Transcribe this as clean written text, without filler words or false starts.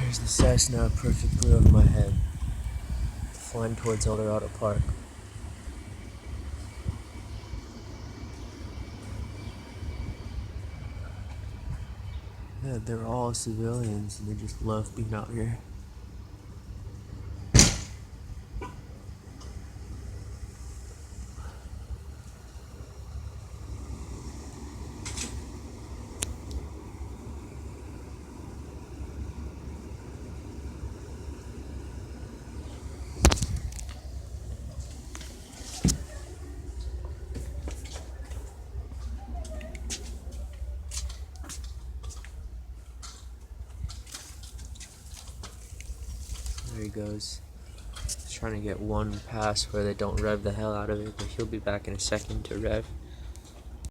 There's the Cessna perfectly over my head, flying towards Eldorado Park. Yeah, they're all civilians and they just love being out here. There he goes. He's trying to get one pass where they don't rev the hell out of it, but he'll be back in a second to rev.